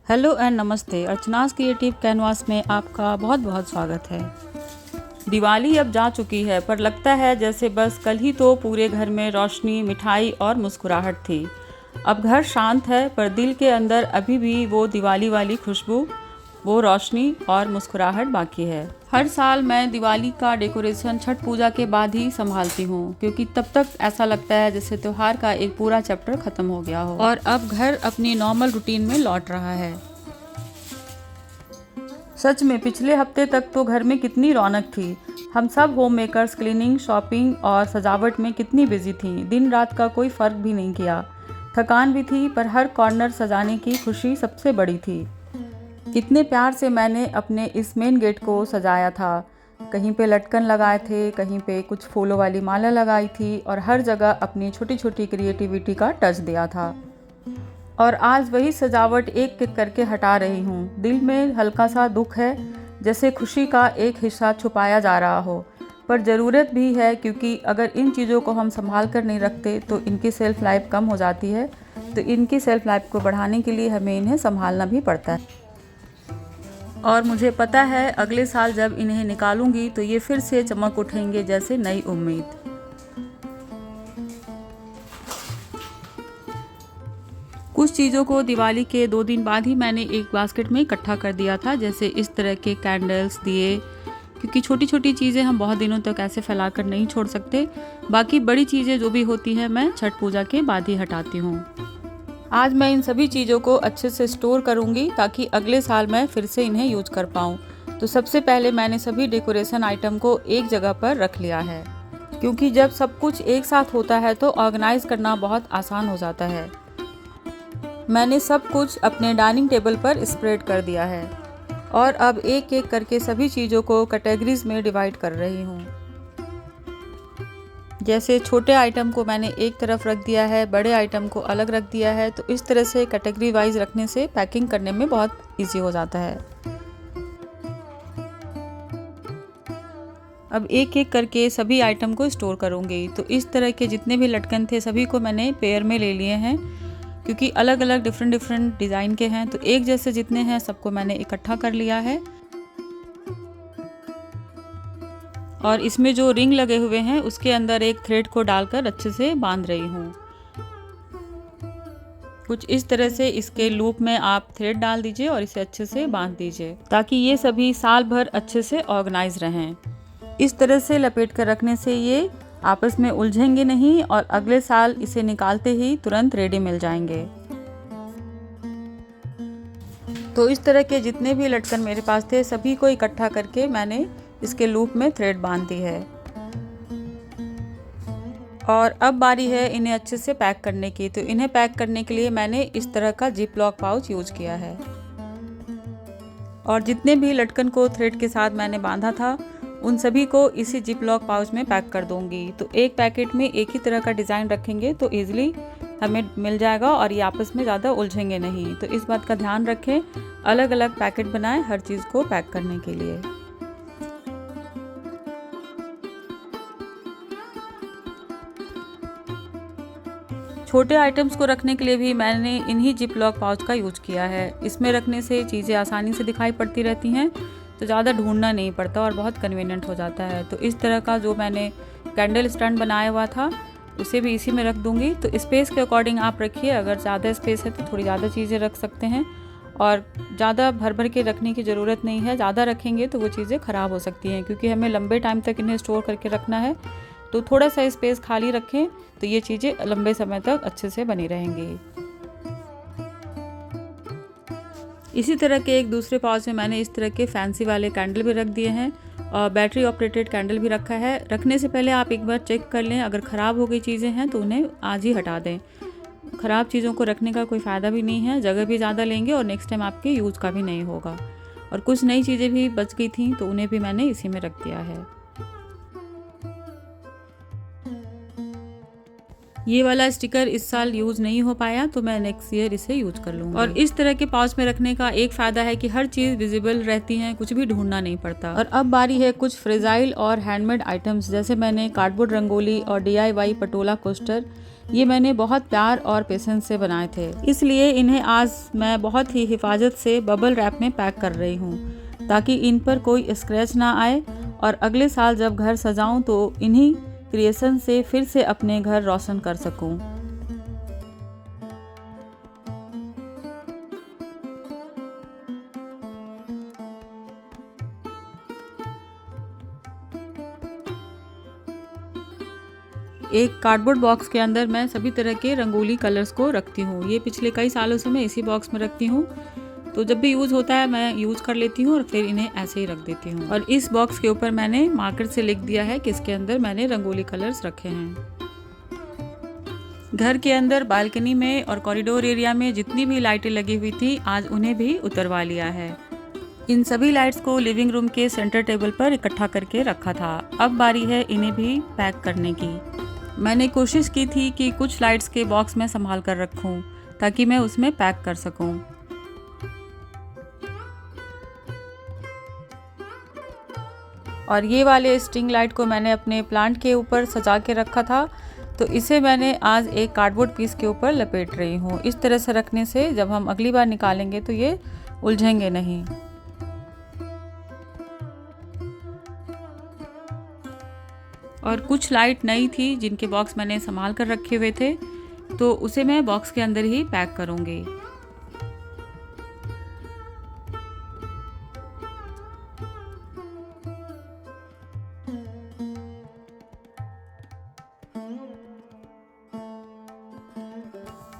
Hello and नमस्ते। अर्चनास creative canvas में आपका बहुत बहुत स्वागत है। दिवाली अब जा चुकी है, पर लगता है जैसे बस कल ही तो पूरे घर में रोशनी, मिठाई और मुस्कुराहट थी। अब घर शांत है, पर दिल के अंदर अभी भी वो दिवाली वाली खुशबू, वो रोशनी और मुस्कुराहट बाकी है। हर साल मैं दिवाली का डेकोरेशन छठ पूजा के बाद ही संभालती हूँ, क्योंकि तब तक ऐसा लगता है जैसे त्योहार का एक पूरा चैप्टर खत्म हो गया हो और अब घर अपनी नॉर्मल रूटीन में लौट रहा है। सच में पिछले हफ्ते तक तो घर में कितनी रौनक थी। हम सब होम मेकर्स क्लीनिंग, शॉपिंग और सजावट में कितनी बिजी थी। दिन रात का कोई फर्क भी नहीं किया। थकान भी थी, पर हर कॉर्नर सजाने की खुशी सबसे बड़ी थी। कितने प्यार से मैंने अपने इस मेन गेट को सजाया था। कहीं पे लटकन लगाए थे, कहीं पे कुछ फूलों वाली माला लगाई थी और हर जगह अपनी छोटी छोटी क्रिएटिविटी का टच दिया था। और आज वही सजावट एक एक करके हटा रही हूँ। दिल में हल्का सा दुख है, जैसे खुशी का एक हिस्सा छुपाया जा रहा हो, पर ज़रूरत भी है, क्योंकि अगर इन चीज़ों को हम संभाल कर नहीं रखते तो इनकी सेल्फ लाइफ कम हो जाती है। तो इनकी सेल्फ लाइफ को बढ़ाने के लिए हमें इन्हें संभालना भी पड़ता है। और मुझे पता है अगले साल जब इन्हें निकालूंगी तो ये फिर से चमक उठेंगे जैसे नई उम्मीद। कुछ चीज़ों को दिवाली के 2 दिन बाद ही मैंने एक बास्केट में इकट्ठा कर दिया था, जैसे इस तरह के कैंडल्स, दिए, क्योंकि छोटी छोटी चीज़ें हम बहुत दिनों तक ऐसे फैला कर नहीं छोड़ सकते। बाकी बड़ी चीज़ें जो भी होती हैं मैं छठ पूजा के बाद ही हटाती हूँ। आज मैं इन सभी चीज़ों को अच्छे से स्टोर करूँगी ताकि अगले साल मैं फिर से इन्हें यूज कर पाऊँ। तो सबसे पहले मैंने सभी डेकोरेशन आइटम को एक जगह पर रख लिया है, क्योंकि जब सब कुछ एक साथ होता है तो ऑर्गेनाइज करना बहुत आसान हो जाता है। मैंने सब कुछ अपने डाइनिंग टेबल पर स्प्रेड कर दिया है और अब एक एक करके सभी चीज़ों को कैटेगरीज में डिवाइड कर रही हूँ। जैसे छोटे आइटम को मैंने एक तरफ रख दिया है, बड़े आइटम को अलग रख दिया है। तो इस तरह से कैटेगरी वाइज रखने से पैकिंग करने में बहुत इजी हो जाता है। अब एक एक करके सभी आइटम को स्टोर करूँगी। तो इस तरह के जितने भी लटकन थे सभी को मैंने पेयर में ले लिए हैं, क्योंकि अलग अलग डिफरेंट डिज़ाइन के हैं। तो एक जैसे जितने हैं सबको मैंने इकट्ठा कर लिया है। और इसमें जो रिंग लगे हुए हैं उसके अंदर एक थ्रेड को डालकर अच्छे से बांध रही हूँ। कुछ इस तरह से इसके लूप में आप थ्रेड डाल दीजिए और इसे अच्छे से बांध दीजिए, ताकि ये सभी साल भर अच्छे से ऑर्गेनाइज रहें। इस तरह से लपेट कर रखने से ये आपस में उलझेंगे नहीं और अगले साल इसे निकालते ही तुरंत रेडी मिल जाएंगे। तो इस तरह के जितने भी लटकन मेरे पास थे सभी को इकट्ठा करके मैंने इसके लूप में थ्रेड बांध दी है। और अब बारी है इन्हें अच्छे से पैक करने की। तो इन्हें पैक करने के लिए मैंने इस तरह का जिप लॉक पाउच यूज किया है। और जितने भी लटकन को थ्रेड के साथ मैंने बांधा था उन सभी को इसी जिप लॉक पाउच में पैक कर दूंगी। तो एक पैकेट में एक ही तरह का डिज़ाइन रखेंगे तो ईजिली हमें मिल जाएगा और ये आपस में ज़्यादा उलझेंगे नहीं। तो इस बात का ध्यान रखें, अलग अलग पैकेट बनाएं हर चीज़ को पैक करने के लिए। छोटे आइटम्स को रखने के लिए भी मैंने इन्हीं जिप लॉक पाउच का यूज किया है। इसमें रखने से चीज़ें आसानी से दिखाई पड़ती रहती हैं, तो ज़्यादा ढूंढना नहीं पड़ता और बहुत कन्वीनियंट हो जाता है। तो इस तरह का जो मैंने कैंडल स्टैंड बनाया हुआ था उसे भी इसी में रख दूंगी। तो स्पेस के अकॉर्डिंग आप रखिए, अगर ज़्यादा स्पेस है तो थोड़ी ज़्यादा चीज़ें रख सकते हैं और ज़्यादा भर भर के रखने की ज़रूरत नहीं है। ज़्यादा रखेंगे तो वो चीज़ें ख़राब हो सकती हैं, क्योंकि हमें लंबे टाइम तक इन्हें स्टोर करके रखना है। तो थोड़ा सा स्पेस खाली रखें तो ये चीज़ें लंबे समय तक अच्छे से बनी रहेंगी। इसी तरह के एक दूसरे पाउच में मैंने इस तरह के फैंसी वाले कैंडल भी रख दिए हैं और बैटरी ऑपरेटेड कैंडल भी रखा है। रखने से पहले आप एक बार चेक कर लें, अगर ख़राब हो गई चीज़ें हैं तो उन्हें आज ही हटा दें। ख़राब चीज़ों को रखने का कोई फ़ायदा भी नहीं है, जगह भी ज़्यादा लेंगे और नेक्स्ट टाइम आपके यूज़ का भी नहीं होगा। और कुछ नई चीज़ें भी बच गई थी तो उन्हें भी मैंने इसी में रख दिया है। ये वाला स्टिकर इस साल यूज़ नहीं हो पाया तो मैं नेक्स्ट ईयर इसे यूज कर लूँगी। और इस तरह के पाउच में रखने का एक फ़ायदा है कि हर चीज़ विजिबल रहती है, कुछ भी ढूंढना नहीं पड़ता। और अब बारी है कुछ फ्रेजाइल और हैंडमेड आइटम्स, जैसे मैंने कार्डबोर्ड रंगोली और DIY पटोला कोस्टर ये मैंने बहुत प्यार और पेशेंस से बनाए थे, इसलिए इन्हें आज मैं बहुत ही हिफाजत से बबल रैप में पैक कर रही हूँ ताकि इन पर कोई स्क्रैच ना आए और अगले साल जब घर सजाऊं तो इन्हीं क्रिएशन से फिर से अपने घर रोशन कर सकूं। एक कार्डबोर्ड बॉक्स के अंदर मैं सभी तरह के रंगोली कलर्स को रखती हूँ। ये पिछले कई सालों से मैं इसी बॉक्स में रखती हूँ, तो जब भी यूज़ होता है मैं यूज़ कर लेती हूँ और फिर इन्हें ऐसे ही रख देती हूँ। और इस बॉक्स के ऊपर मैंने मार्कर से लिख दिया है कि इसके अंदर मैंने रंगोली कलर्स रखे हैं। घर के अंदर बालकनी में और कॉरिडोर एरिया में जितनी भी लाइटें लगी हुई थी आज उन्हें भी उतरवा लिया है। इन सभी लाइट्स को लिविंग रूम के सेंटर टेबल पर इकट्ठा करके रखा था। अब बारी है इन्हें भी पैक करने की। मैंने कोशिश की थी कि कुछ लाइट्स के बॉक्स में संभाल कर रखूं ताकि मैं उसमें पैक कर सकूं। और ये वाले स्ट्रिंग लाइट को मैंने अपने प्लांट के ऊपर सजा के रखा था, तो इसे मैंने आज एक कार्डबोर्ड पीस के ऊपर लपेट रही हूँ। इस तरह से रखने से जब हम अगली बार निकालेंगे तो ये उलझेंगे नहीं। और कुछ लाइट नई थी जिनके बॉक्स मैंने संभाल कर रखे हुए थे, तो उसे मैं बॉक्स के अंदर ही पैक करूँगी।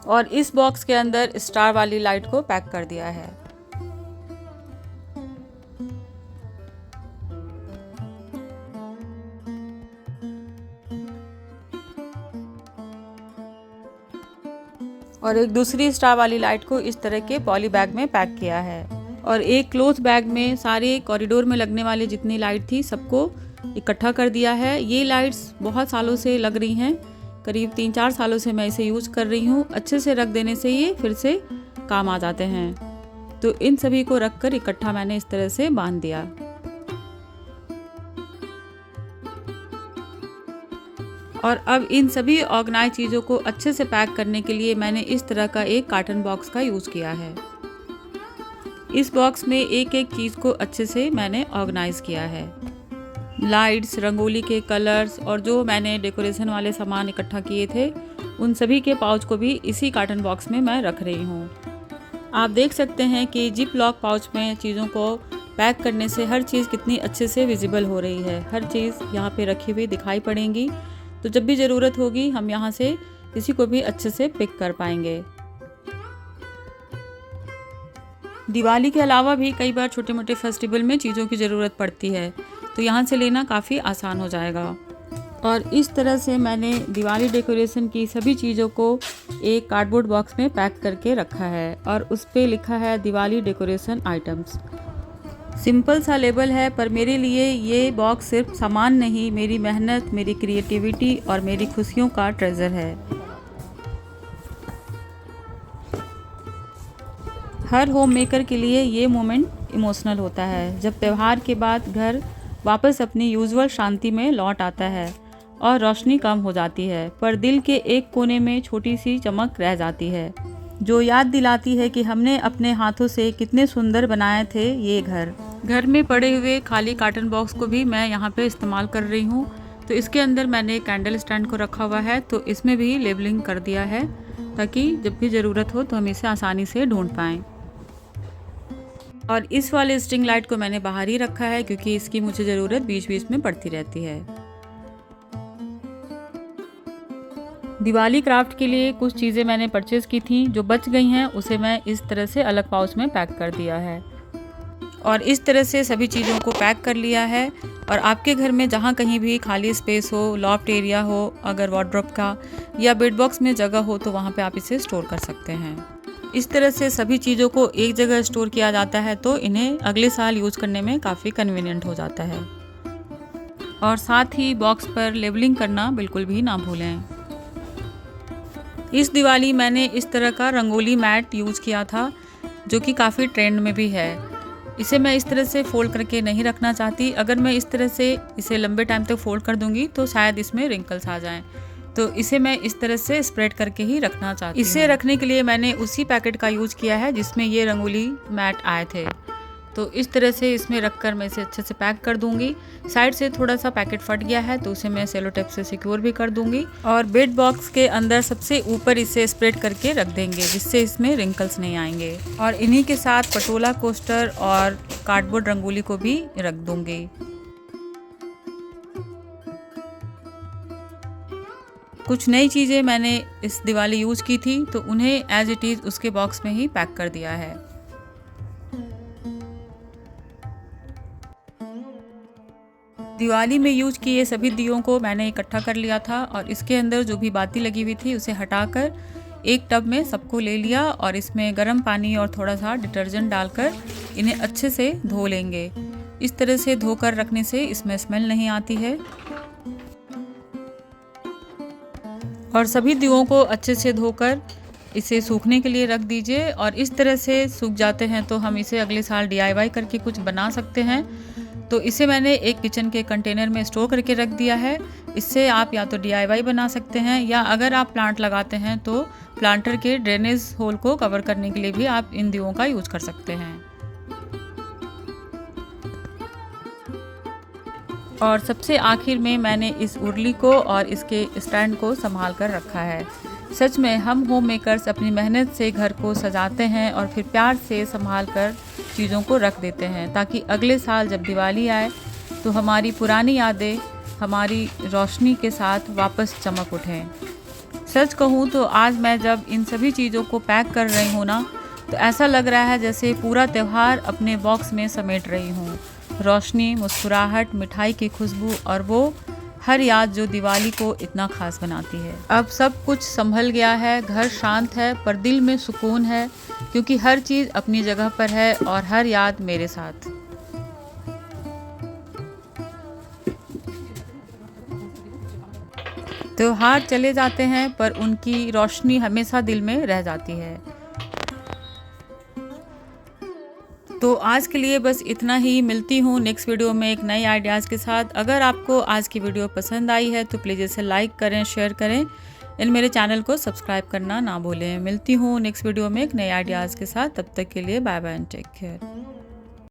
और इस बॉक्स के अंदर स्टार वाली लाइट को पैक कर दिया है। और एक दूसरी स्टार वाली लाइट को इस तरह के पॉली बैग में पैक किया है। और एक क्लोथ बैग में सारे कॉरिडोर में लगने वाले जितनी लाइट थी सबको इकट्ठा कर दिया है। ये लाइट्स बहुत सालों से लग रही हैं, करीब 3-4 सालों से मैं इसे यूज़ कर रही हूँ। अच्छे से रख देने से ये फिर से काम आ जाते हैं। तो इन सभी को रख कर इकट्ठा मैंने इस तरह से बांध दिया। और अब इन सभी ऑर्गेनाइज चीज़ों को अच्छे से पैक करने के लिए मैंने इस तरह का एक कार्टन बॉक्स का यूज़ किया है। इस बॉक्स में एक एक चीज़ को अच्छे से मैंने ऑर्गेनाइज किया है। लाइट्स, रंगोली के कलर्स और जो मैंने डेकोरेशन वाले सामान इकट्ठा किए थे उन सभी के पाउच को भी इसी कार्टन बॉक्स में मैं रख रही हूँ। आप देख सकते हैं कि जिप लॉक पाउच में चीज़ों को पैक करने से हर चीज़ कितनी अच्छे से विजिबल हो रही है। हर चीज़ यहाँ पे रखी हुई दिखाई पड़ेंगी, तो जब भी ज़रूरत होगी हम यहाँ से किसी को भी अच्छे से पिक कर पाएंगे। दिवाली के अलावा भी कई बार छोटे मोटे फेस्टिवल में चीज़ों की ज़रूरत पड़ती है, तो यहाँ से लेना काफ़ी आसान हो जाएगा। और इस तरह से मैंने दिवाली डेकोरेशन की सभी चीज़ों को एक कार्डबोर्ड बॉक्स में पैक करके रखा है और उस पे लिखा है दिवाली डेकोरेशन आइटम्स। सिंपल सा लेबल है, पर मेरे लिए ये बॉक्स सिर्फ सामान नहीं, मेरी मेहनत, मेरी क्रिएटिविटी और मेरी खुशियों का ट्रेजर है। हर होम मेकर के लिए ये मोमेंट इमोशनल होता है, जब त्यौहार के बाद घर वापस अपनी यूजुअल शांति में लौट आता है और रोशनी कम हो जाती है, पर दिल के एक कोने में छोटी सी चमक रह जाती है जो याद दिलाती है कि हमने अपने हाथों से कितने सुंदर बनाए थे ये घर। घर में पड़े हुए खाली कार्टन बॉक्स को भी मैं यहाँ पे इस्तेमाल कर रही हूँ। तो इसके अंदर मैंने कैंडल स्टैंड को रखा हुआ है, तो इसमें भी लेबलिंग कर दिया है ताकि जब भी ज़रूरत हो तो हम इसे आसानी से ढूंढ पाएँ। और इस वाले स्ट्रिंग लाइट को मैंने बाहर ही रखा है क्योंकि इसकी मुझे ज़रूरत बीच बीच में पड़ती रहती है। दिवाली क्राफ्ट के लिए कुछ चीज़ें मैंने परचेज़ की थी, जो बच गई हैं उसे मैं इस तरह से अलग पाउच में पैक कर दिया है। और इस तरह से सभी चीज़ों को पैक कर लिया है। और आपके घर में जहाँ कहीं भी खाली स्पेस हो, लॉफ्ट एरिया हो, अगर वार्डरोब का या बेड बॉक्स में जगह हो तो वहाँ पे आप इसे स्टोर कर सकते हैं। इस तरह से सभी चीज़ों को एक जगह स्टोर किया जाता है तो इन्हें अगले साल यूज़ करने में काफ़ी कन्वीनियंट हो जाता है। और साथ ही बॉक्स पर लेबलिंग करना बिल्कुल भी ना भूलें। इस दिवाली मैंने इस तरह का रंगोली मैट यूज़ किया था जो कि काफ़ी ट्रेंड में भी है। इसे मैं इस तरह से फ़ोल्ड करके नहीं रखना चाहती। अगर मैं इस तरह से इसे लंबे टाइम तक फ़ोल्ड कर दूंगी तो शायद इसमें रिंकल्स आ जाएं। तो इसे मैं इस तरह से स्प्रेड करके ही रखना चाहती हूँ। इसे रखने के लिए मैंने उसी पैकेट का यूज़ किया है जिसमें ये रंगोली मैट आए थे। तो इस तरह से इसमें रखकर मैं इसे अच्छे से पैक कर दूंगी। साइड से थोड़ा सा पैकेट फट गया है तो उसे मैं सेलो टेप से सिक्योर भी कर दूंगी और बेड बॉक्स के अंदर सबसे ऊपर इसे स्प्रेड करके रख देंगे जिससे इसमें रिंकल्स नहीं आएंगे। और इन्हीं के साथ पटोला कोस्टर और कार्डबोर्ड रंगोली को भी रख दूंगी। कुछ नई चीज़ें मैंने इस दिवाली यूज़ की थी तो उन्हें एज इट इज़ उसके बॉक्स में ही पैक कर दिया है। दिवाली में यूज किए सभी दियों को मैंने इकट्ठा कर लिया था और इसके अंदर जो भी बाती लगी हुई थी उसे हटाकर एक टब में सबको ले लिया और इसमें गर्म पानी और थोड़ा सा डिटर्जेंट डालकर इन्हें अच्छे से धो लेंगे। इस तरह से धोकर रखने से इसमें स्मेल नहीं आती है। और सभी दियों को अच्छे से धोकर इसे सूखने के लिए रख दीजिए और इस तरह से सूख जाते हैं तो हम इसे अगले साल DIY करके कुछ बना सकते हैं। तो इसे मैंने एक किचन के कंटेनर में स्टोर करके रख दिया है। इससे आप या तो DIY बना सकते हैं या अगर आप प्लांट लगाते हैं तो प्लांटर के ड्रेनेज होल को कवर करने के लिए भी आप इन दियों का यूज़ कर सकते हैं। और सबसे आखिर में मैंने इस उर्ली को और इसके स्टैंड को संभाल कर रखा है। सच में हम होम मेकर्स अपनी मेहनत से घर को सजाते हैं और फिर प्यार से संभाल कर चीज़ों को रख देते हैं ताकि अगले साल जब दिवाली आए तो हमारी पुरानी यादें हमारी रोशनी के साथ वापस चमक उठें। सच कहूँ तो आज मैं जब इन सभी चीज़ों को पैक कर रही हूँ ना तो ऐसा लग रहा है जैसे पूरा त्यौहार अपने बॉक्स में समेट रही हूँ। रोशनी, मुस्कुराहट, मिठाई की खुशबू और वो हर याद जो दिवाली को इतना खास बनाती है। अब सब कुछ संभल गया है, घर शांत है पर दिल में सुकून है क्योंकि हर चीज़ अपनी जगह पर है और हर याद मेरे साथ। त्योहार चले जाते हैं पर उनकी रोशनी हमेशा दिल में रह जाती है। तो आज के लिए बस इतना ही। मिलती हूँ नेक्स्ट वीडियो में एक नए आइडियाज़ के साथ। अगर आपको आज की वीडियो पसंद आई है तो प्लीज़ इसे लाइक करें, शेयर करें एंड मेरे चैनल को सब्सक्राइब करना ना भूलें। मिलती हूँ नेक्स्ट वीडियो में एक नए आइडियाज़ के साथ। तब तक के लिए bye bye and take care.